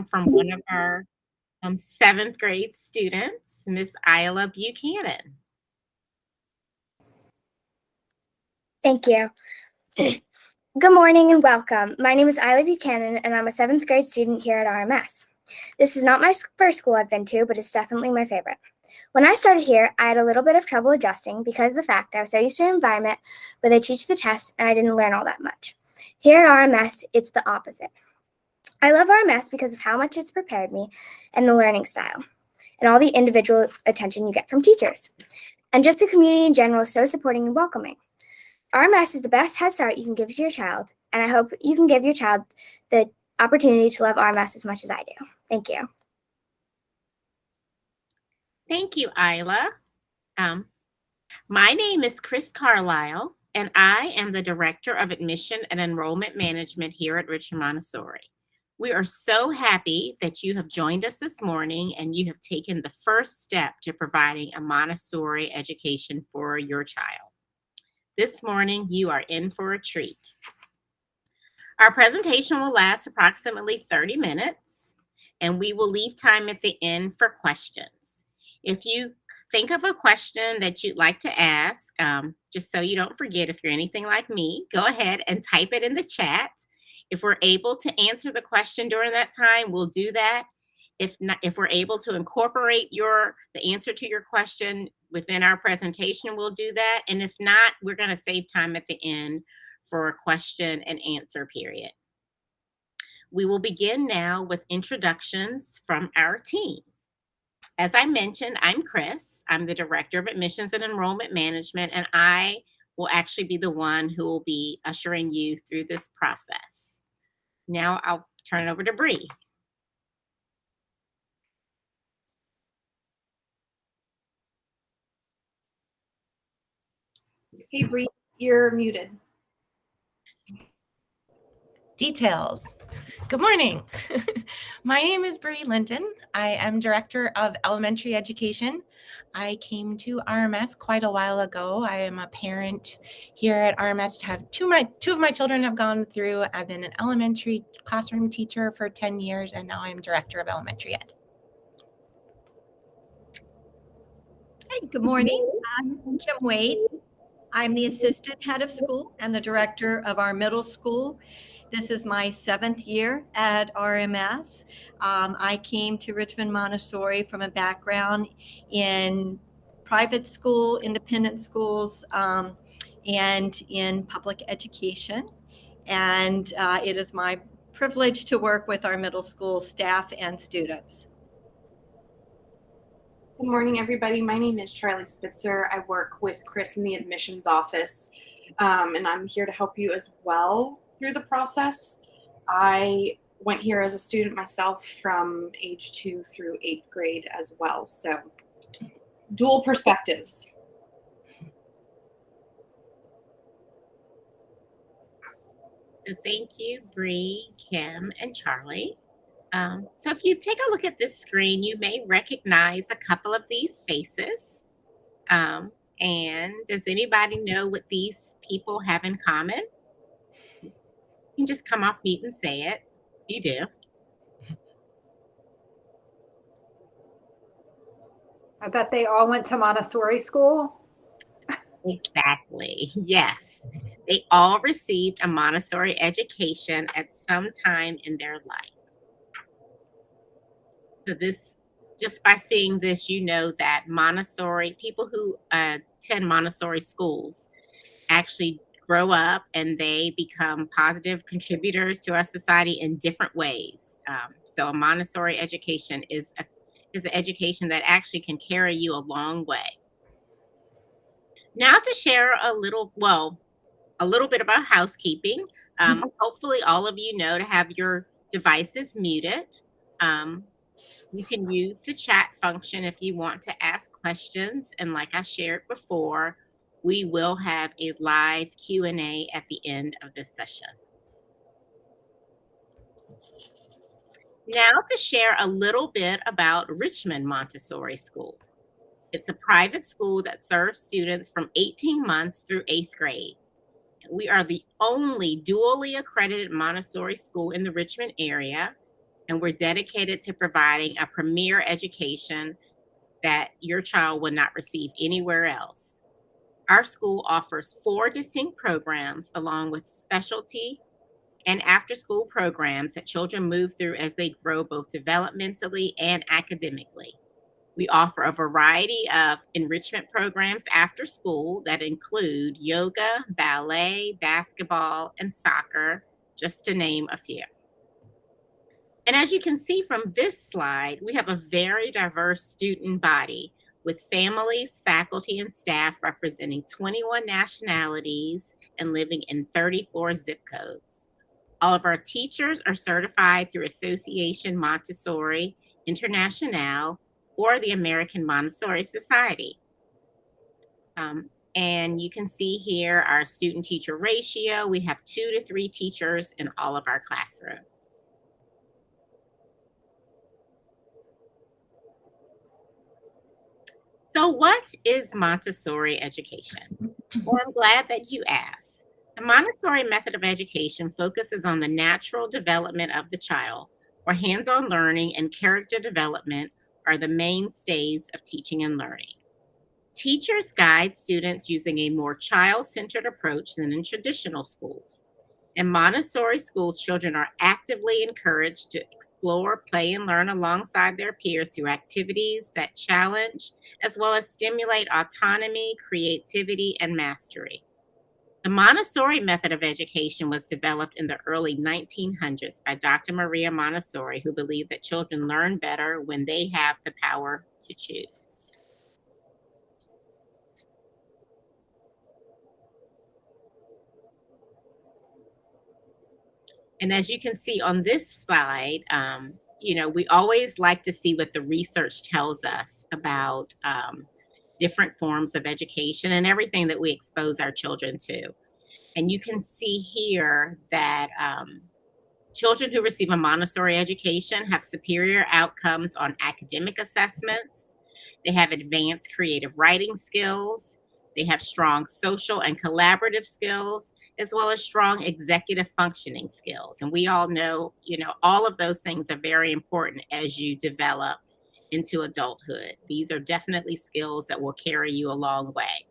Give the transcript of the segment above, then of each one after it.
from one of our seventh grade students, Miss Isla Buchanan. Thank you. Good morning and welcome. My name is Isla Buchanan, and I'm a 7th grade student here at RMS. This is not my first school I've been to, but it's definitely my favorite. When I started here, I had a little bit of trouble adjusting because of the fact I was so used to an environment where they teach the test and I didn't learn all that much. Here at RMS, it's the opposite. I love RMS because of how much it's prepared me and the learning style, and all the individual attention you get from teachers. And just the community in general is so supporting and welcoming. RMS is the best head start you can give to your child, and I hope you can give your child the opportunity to love RMS as much as I do. Thank you. Thank you, Isla. My name is Chris Carlisle, and I am the Director of Admission and Enrollment Management here at Richmond Montessori. We are so happy that you have joined us this morning and you have taken the first step to providing a Montessori education for your child. This morning, you are in for a treat. Our presentation will last approximately 30 minutes, and we will leave time at the end for questions. If you think of a question that you'd like to ask, just so you don't forget, if you're anything like me, go ahead and type it in the chat. If we're able to answer the question during that time, we'll do that. If not, if we're able to incorporate the answer to your question within our presentation, we'll do that. And if not, we're going to save time at the end for a question and answer period. We will begin now with introductions from our team. As I mentioned, I'm Chris. I'm the Director of Admissions and Enrollment Management, and I will actually be the one who will be ushering you through this process. Now I'll turn it over to Bree. Hey, Bree, you're muted. Details. Good morning. My name is Bree Linton. I am Director of Elementary Education. I came to RMS quite a while ago. I am a parent here at RMS. Two of my children have gone through. I've been an elementary classroom teacher for 10 years, and now I'm Director of Elementary Ed. Hey, good morning. I'm Kim Wade. I'm the Assistant Head of School and the Director of our middle school. This is my 7th year at RMS. I came to Richmond Montessori from a background in private school, independent schools, and in public education. And it is my privilege to work with our middle school staff and students. Good morning, everybody. My name is Charlie Spitzer. I work with Chris in the admissions office, and I'm here to help you as well through the process. I went here as a student myself from age 2 through 8th grade as well, so dual perspectives. So thank you, Bree, Kim, and Charlie. So if you take a look at this screen, you may recognize a couple of these faces. And does anybody know what these people have in common? You can just come off mute and say it. You do. I bet they all went to Montessori school. Exactly. Yes. They all received a Montessori education at some time in their life. So this, just by seeing this, you know that Montessori, people who attend Montessori schools actually grow up and they become positive contributors to our society in different ways. So a Montessori education is an education that actually can carry you a long way. Now to share a little bit about housekeeping. Hopefully all of you know to have your devices muted. You can use the chat function if you want to ask questions. And like I shared before, we will have a live Q&A at the end of this session. Now to share a little bit about Richmond Montessori School. It's a private school that serves students from 18 months through 8th grade. We are the only dually accredited Montessori school in the Richmond area. and we're dedicated to providing a premier education that your child will not receive anywhere else. Our school offers 4 distinct programs along with specialty and after-school programs that children move through as they grow both developmentally and academically. We offer a variety of enrichment programs after school that include yoga, ballet, basketball, and soccer, just to name a few. And as you can see from this slide, we have a very diverse student body with families, faculty, and staff representing 21 nationalities and living in 34 zip codes. All of our teachers are certified through Association Montessori International or the American Montessori Society. And you can see here our student-teacher ratio. We have 2 to 3 teachers in all of our classrooms. So what is Montessori education? Well, I'm glad that you asked. The Montessori method of education focuses on the natural development of the child, where hands-on learning and character development are the mainstays of teaching and learning. Teachers guide students using a more child-centered approach than in traditional schools. In Montessori schools, children are actively encouraged to explore, play, and learn alongside their peers through activities that challenge, as well as stimulate autonomy, creativity, and mastery. The Montessori method of education was developed in the early 1900s by Dr. Maria Montessori, who believed that children learn better when they have the power to choose. And as you can see on this slide, we always like to see what the research tells us about different forms of education and everything that we expose our children to. And you can see here that children who receive a Montessori education have superior outcomes on academic assessments. They have advanced creative writing skills. They have strong social and collaborative skills, as well as strong executive functioning skills. And we all know, all of those things are very important as you develop into adulthood. These are definitely skills that will carry you a long way.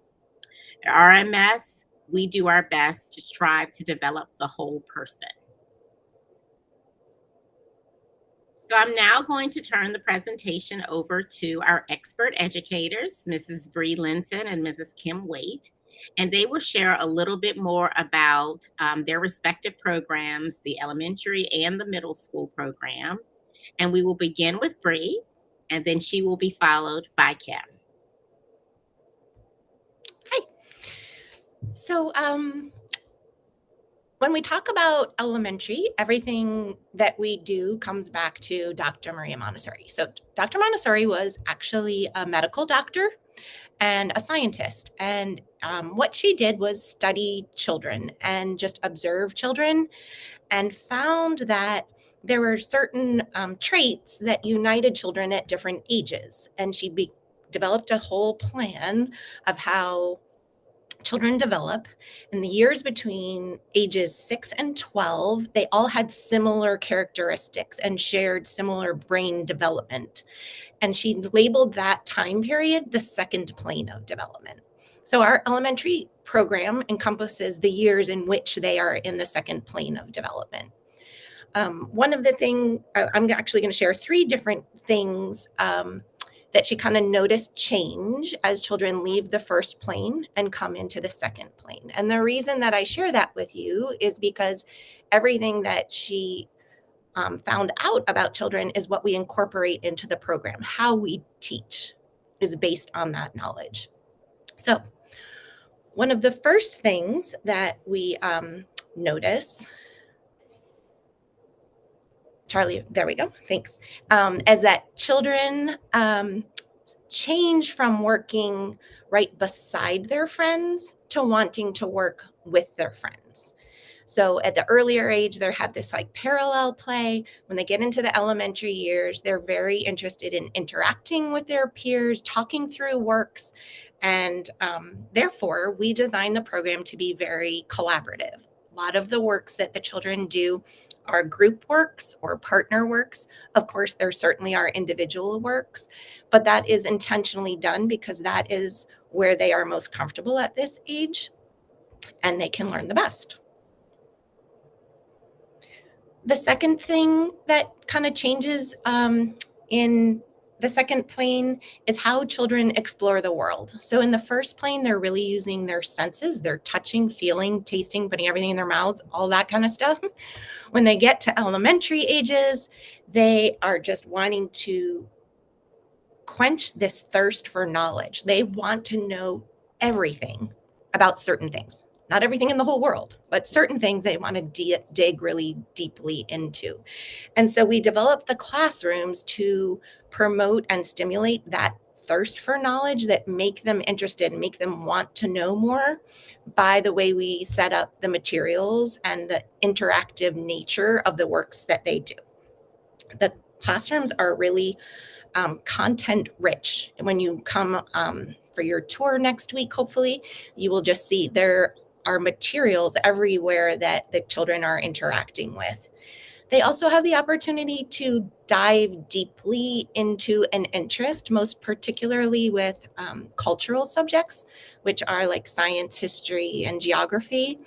At RMS, we do our best to strive to develop the whole person. So I'm now going to turn the presentation over to our expert educators, Mrs. Bree Linton and Mrs. Kim Waite, and they will share a little bit more about their respective programs, the elementary and the middle school program. And we will begin with Bree, and then she will be followed by Kim. Hi. So when we talk about elementary, everything that we do comes back to Dr. Maria Montessori. So Dr. Montessori was actually a medical doctor and a scientist. And what she did was study children and just observe children and found that there were certain traits that united children at different ages. And she developed a whole plan of how children develop. In the years between ages 6 and 12, they all had similar characteristics and shared similar brain development. And she labeled that time period the second plane of development. So our elementary program encompasses the years in which they are in the second plane of development. One of the things, I'm actually going to share 3 different things that she kind of noticed change as children leave the first plane and come into the second plane. And the reason that I share that with you is because everything that she found out about children is what we incorporate into the program. How we teach is based on that knowledge. So one of the first things that we notice, Charlie, there we go, thanks, is that children change from working right beside their friends to wanting to work with their friends. So at the earlier age, they have this like parallel play. When they get into the elementary years, they're very interested in interacting with their peers, talking through works. And therefore, we design the program to be very collaborative. A lot of the works that the children do are group works or partner works. Of course, there certainly are individual works, but that is intentionally done because that is where they are most comfortable at this age and they can learn the best. The second thing that kind of changes in the second plane is how children explore the world. So in the first plane, they're really using their senses. They're touching, feeling, tasting, putting everything in their mouths, all that kind of stuff. When they get to elementary ages, they are just wanting to quench this thirst for knowledge. They want to know everything about certain things. Not everything in the whole world, but certain things they want to dig really deeply into. And so we developed the classrooms to promote and stimulate that thirst for knowledge that make them interested and make them want to know more by the way we set up the materials and the interactive nature of the works that they do. The classrooms are really content rich. When you come for your tour next week, hopefully, you will just see there are materials everywhere that the children are interacting with. They also have the opportunity to dive deeply into an interest, most particularly with cultural subjects, which are like science, history, and geography.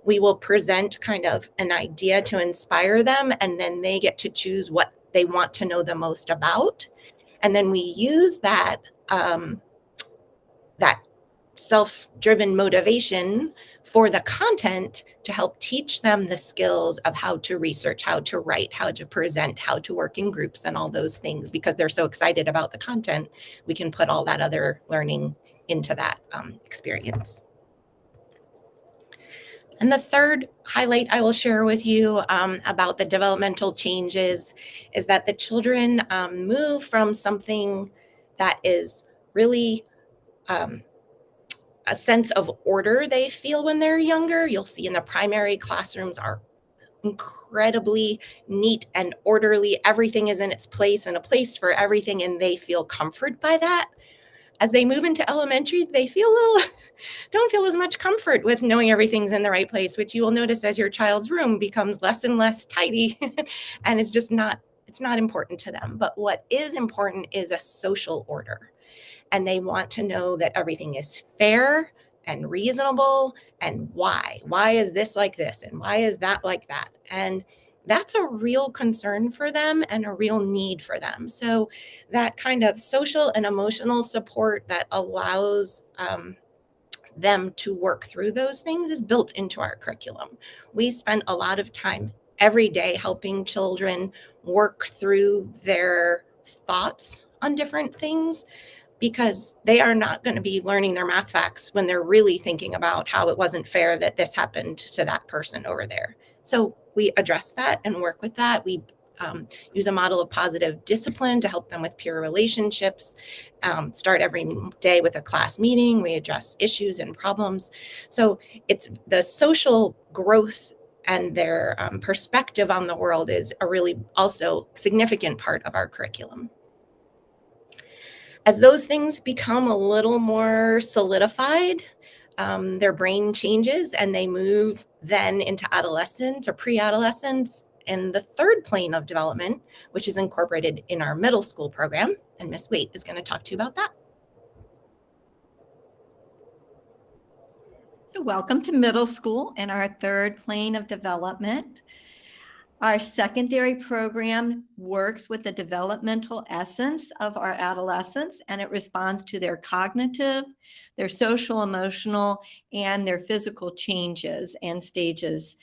We will present kind of an idea to inspire them, and then they get to choose what they want to know the most about. And then we use that self-driven motivation for the content to help teach them the skills of how to research, how to write, how to present, how to work in groups, and all those things. Because they're so excited about the content, we can put all that other learning into that experience. And the third highlight I will share with you about the developmental changes is that the children move from something that is really a sense of order they feel when they're younger. You'll see in the primary classrooms are incredibly neat and orderly. Everything is in its place and a place for everything, and they feel comfort by that. As they move into elementary, they don't feel as much comfort with knowing everything's in the right place, which you will notice as your child's room becomes less and less tidy, and it's not important to them. But what is important is a social order. And they want to know that everything is fair and reasonable, and why. Why is this like this? And why is that like that? And that's a real concern for them and a real need for them. So that kind of social and emotional support that allows them to work through those things is built into our curriculum. We spend a lot of time every day helping children work through their thoughts on different things, because they are not going to be learning their math facts when they're really thinking about how it wasn't fair that this happened to that person over there. So we address that and work with that. We use a model of positive discipline to help them with peer relationships, start every day with a class meeting. We address issues and problems. So it's the social growth and their perspective on the world is a really also significant part of our curriculum. As those things become a little more solidified, their brain changes and they move then into adolescence or pre-adolescence in the third plane of development, which is incorporated in our middle school program. And Ms. Waite is going to talk to you about that. So welcome to middle school and our third plane of development. Our secondary program works with the developmental essence of our adolescents, and it responds to their cognitive, their social, emotional, and their physical changes and stages.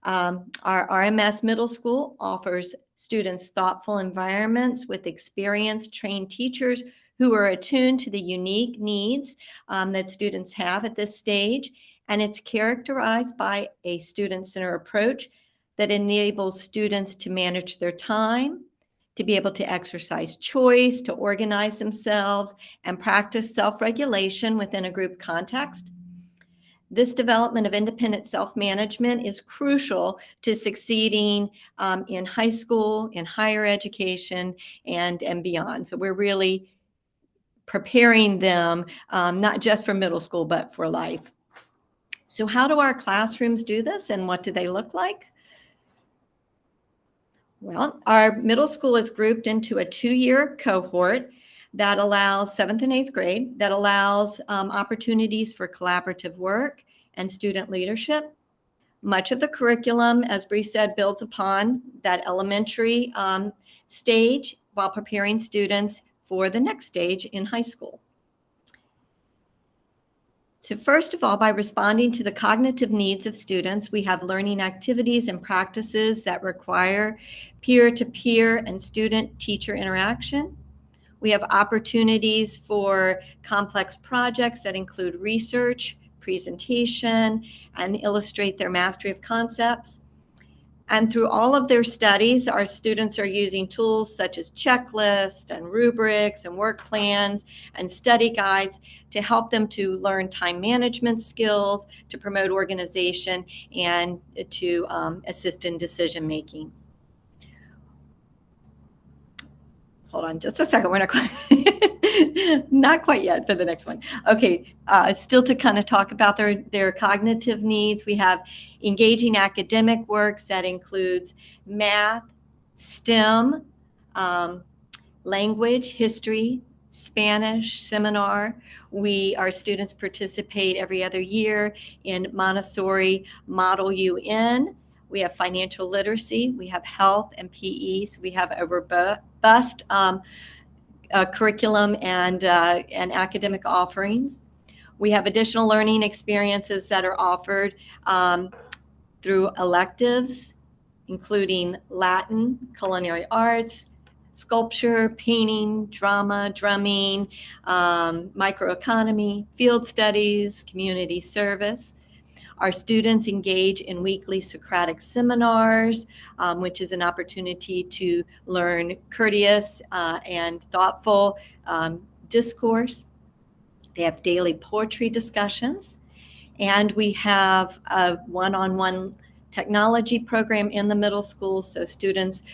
Our RMS Middle School offers students thoughtful environments with experienced, trained teachers who are attuned to the unique needs that students have at this stage, and it's characterized by a student-centered approach that enables students to manage their time, to be able to exercise choice, to organize themselves, and practice self-regulation within a group context. This development of independent self-management is crucial to succeeding in high school, in higher education, and beyond. So we're really preparing them not just for middle school, but for life. So how do our classrooms do this and what do they look like? Well, our middle school is grouped into a 2-year cohort that allows 7th and 8th grade, that allows opportunities for collaborative work and student leadership. Much of the curriculum, as Bree said, builds upon that elementary stage while preparing students for the next stage in high school. So first of all, by responding to the cognitive needs of students, we have learning activities and practices that require peer-to-peer and student-teacher interaction. We have opportunities for complex projects that include research, presentation, and illustrate their mastery of concepts. And through all of their studies, our students are using tools such as checklists and rubrics and work plans and study guides to help them to learn time management skills, to promote organization, and to assist in decision making. Hold on just a second. We're not quite yet for the next one. Okay, still to kind of talk about their cognitive needs. We have engaging academic works that includes math, STEM, language, history, Spanish, seminar. Our students participate every other year in Montessori Model UN. We have financial literacy, we have health and PE, so we have a robust curriculum and academic offerings. We have additional learning experiences that are offered through electives, including Latin, culinary arts, sculpture, painting, drama, drumming, microeconomy, field studies, community service. Our students engage in weekly Socratic seminars, which is an opportunity to learn courteous and thoughtful discourse. They have daily poetry discussions, and we have a one-on-one technology program in the middle school, so students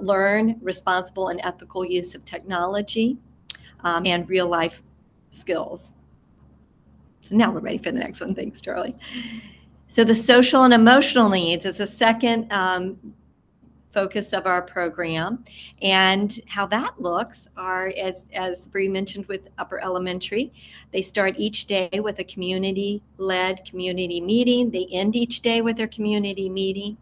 learn responsible and ethical use of technology and real-life skills. Now we're ready for the next one. Thanks, Charlie. So the social and emotional needs is a second focus of our program. And how that looks are, as Bree mentioned with upper elementary, they start each day with a community-led community meeting. They end each day with their community meeting.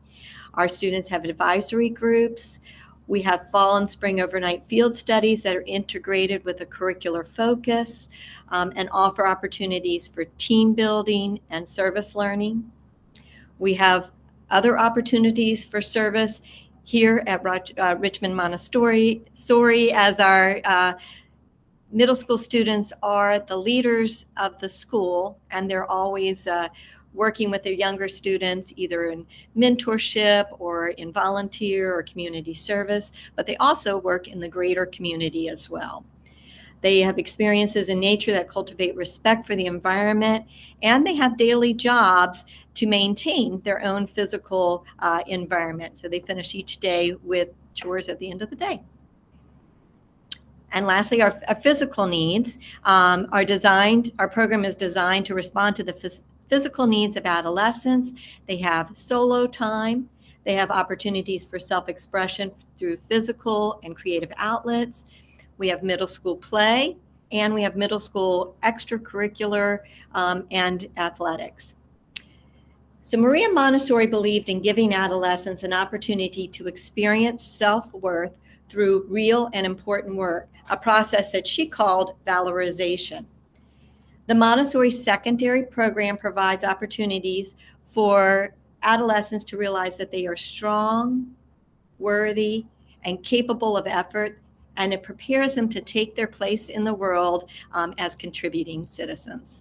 Our students have advisory groups. We have fall and spring overnight field studies that are integrated with a curricular focus and offer opportunities for team building and service learning. We have other opportunities for service here at Richmond Montessori, as our middle school students are the leaders of the school, and they're always working with their younger students, either in mentorship or in volunteer or community service, but they also work in the greater community as well. They have experiences in nature that cultivate respect for the environment, and they have daily jobs to maintain their own physical environment. So they finish each day with chores at the end of the day. And lastly, our physical needs are designed, our program is designed to respond to the physical needs of adolescents. They have solo time. They have opportunities for self-expression through physical and creative outlets. We have middle school play, and we have middle school extracurricular and athletics. So Maria Montessori believed in giving adolescents an opportunity to experience self-worth through real and important work, a process that she called valorization. The Montessori secondary program provides opportunities for adolescents to realize that they are strong, worthy, and capable of effort, and it prepares them to take their place in the world as contributing citizens.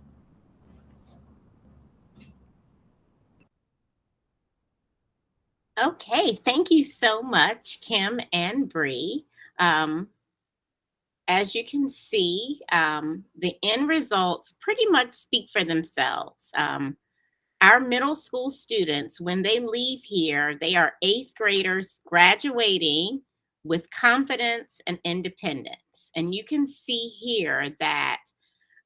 Okay, thank you so much, Kim and Bree. As you can see, the end results pretty much speak for themselves. Our middle school students, when they leave here, they are 8th graders graduating with confidence and independence. And you can see here that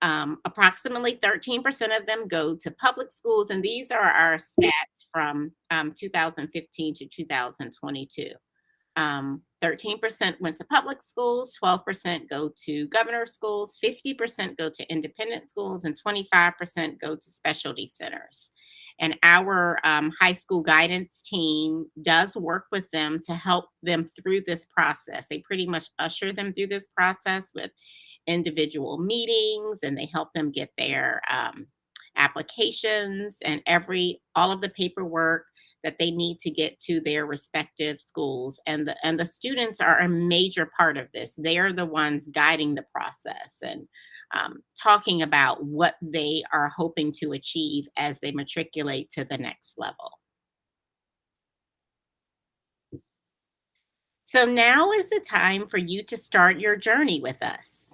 Approximately 13% of them go to public schools, and these are our stats from 2015 to 2022. 13% went to public schools, 12% go to governor schools, 50% go to independent schools, and 25% go to specialty centers. And our high school guidance team does work with them to help them through this process. They pretty much usher them through this process with individual meetings, and they help them get their applications and all of the paperwork that they need to get to their respective schools. And the students are a major part of this. They are the ones guiding the process and talking about what they are hoping to achieve as they matriculate to the next level. So now is the time for you to start your journey with us.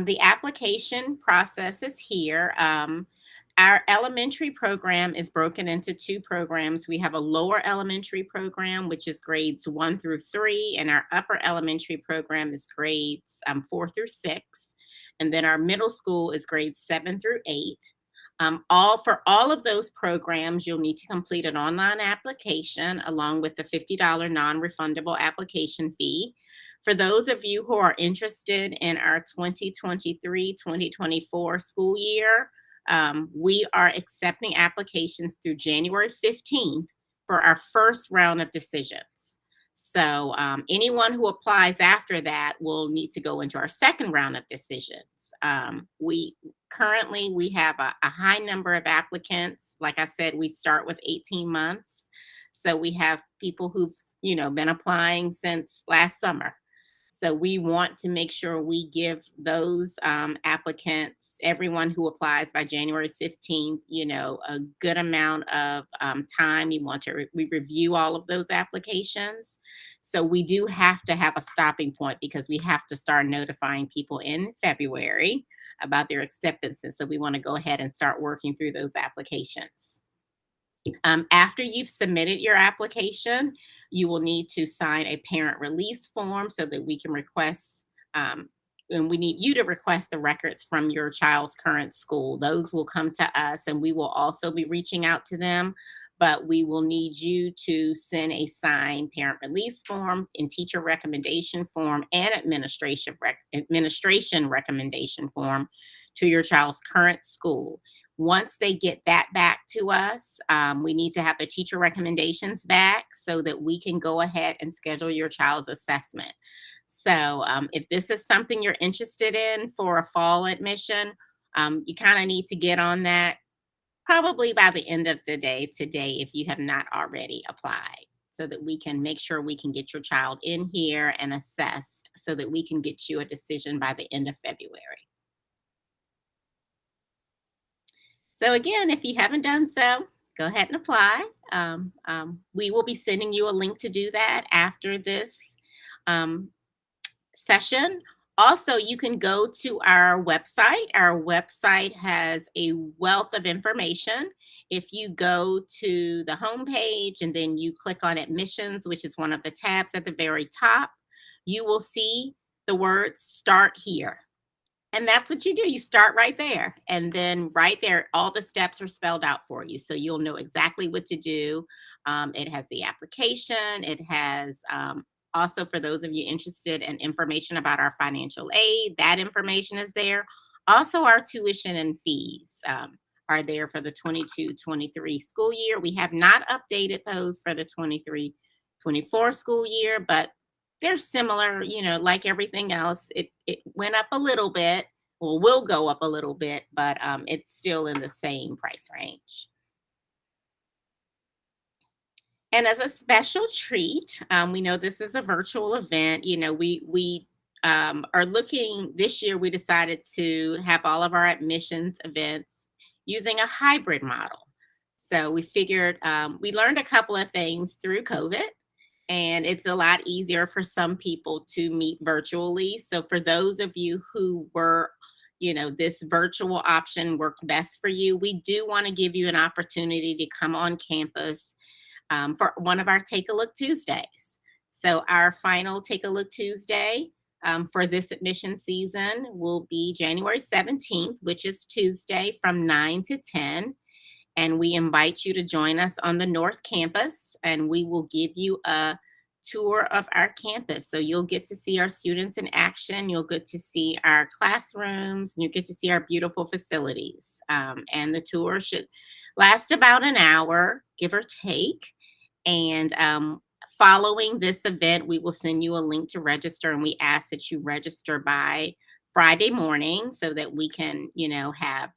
The application process is here. Our elementary program is broken into two programs. We have a lower elementary program, which is grades 1 through 3, and our upper elementary program is grades 4 through 6. And then our middle school is grades 7 through 8. For all of those programs, you'll need to complete an online application along with the $50 non-refundable application fee. For those of you who are interested in our 2023-2024 school year, we are accepting applications through January 15th for our first round of decisions. So anyone who applies after that will need to go into our second round of decisions. We have a high number of applicants. Like I said, we start with 18 months. So we have people who've, been applying since last summer. So we want to make sure we give those applicants, everyone who applies by January 15th, a good amount of time. We review all of those applications. So we do have to have a stopping point because we have to start notifying people in February about their acceptances. So we want to go ahead and start working through those applications. After you've submitted your application, you will need to sign a parent release form so that we can request, and we need you to request the records from your child's current school. Those will come to us, and we will also be reaching out to them, but we will need you to send a signed parent release form and teacher recommendation form and administration recommendation form to your child's current school. Once they get that back to us, we need to have the teacher recommendations back so that we can go ahead and schedule your child's assessment. So if this is something you're interested in for a fall admission, you kind of need to get on that probably by the end of the day today if you have not already applied, so that we can make sure we can get your child in here and assessed so that we can get you a decision by the end of February. So again, if you haven't done so, go ahead and apply. We will be sending you a link to do that after this session. Also, you can go to our website. Our website has a wealth of information. If you go to the homepage and then you click on admissions, which is one of the tabs at the very top, you will see the word "Start Here." And that's what you do. You start right there. And then right there, all the steps are spelled out for you. So you'll know exactly what to do. It has the application. It has also, for those of you interested in information about our financial aid, that information is there. Also, our tuition and fees are there for the 22-23 school year. We have not updated those for the 23-24 school year, but they're similar, like everything else. It went up a little bit, or will go up a little bit, but it's still in the same price range. And as a special treat, we know this is a virtual event. We are looking, this year we decided to have all of our admissions events using a hybrid model. So we figured, we learned a couple of things through COVID. And it's a lot easier for some people to meet virtually. So for those of you who were, this virtual option worked best for you, we do want to give you an opportunity to come on campus for one of our Take a Look Tuesdays. So our final Take a Look Tuesday for this admission season will be January 17th, which is Tuesday from 9 to 10. And we invite you to join us on the North Campus, and we will give you a tour of our campus. So you'll get to see our students in action, you'll get to see our classrooms, and you get to see our beautiful facilities. And the tour should last about an hour, give or take. And following this event, we will send you a link to register, and we ask that you register by Friday morning so that we can, have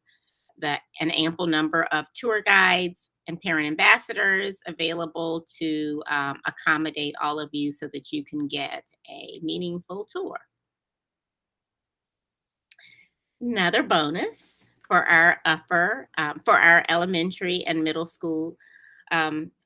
an ample number of tour guides and parent ambassadors available to accommodate all of you so that you can get a meaningful tour. Another bonus for our elementary and middle school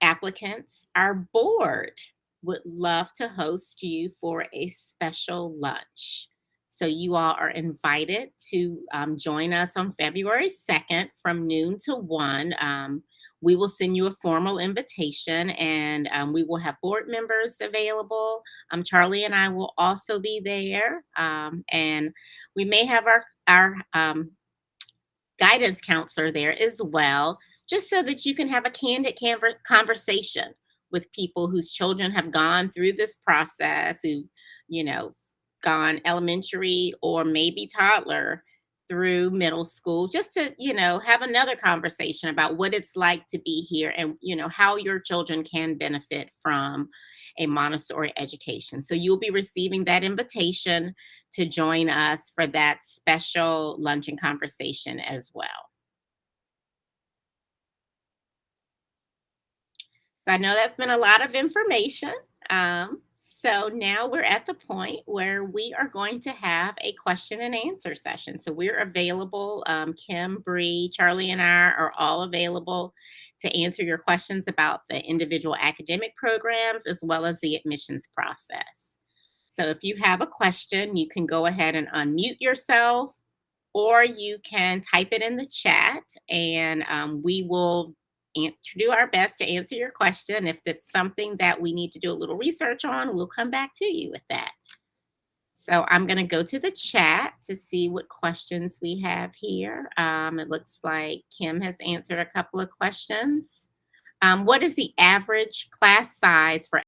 applicants, our board would love to host you for a special lunch. So you all are invited to join us on February 2nd from noon to 1. We will send you a formal invitation, and we will have board members available. Charlie and I will also be there, and we may have our guidance counselor there as well, just so that you can have a candid conversation with people whose children have gone through this process, who, gone elementary or maybe toddler through middle school, just to, have another conversation about what it's like to be here and, how your children can benefit from a Montessori education. So you'll be receiving that invitation to join us for that special luncheon conversation as well. So I know that's been a lot of information. So now we're at the point where we are going to have a question and answer session. So we're available. Kim, Bree, Charlie, and I are all available to answer your questions about the individual academic programs as well as the admissions process. So if you have a question, you can go ahead and unmute yourself, or you can type it in the chat, and we will do our best to answer your question. If it's something that we need to do a little research on, we'll come back to you with that. So I'm going to go to the chat to see what questions we have here. It looks like Kim has answered a couple of questions. What is the average class size for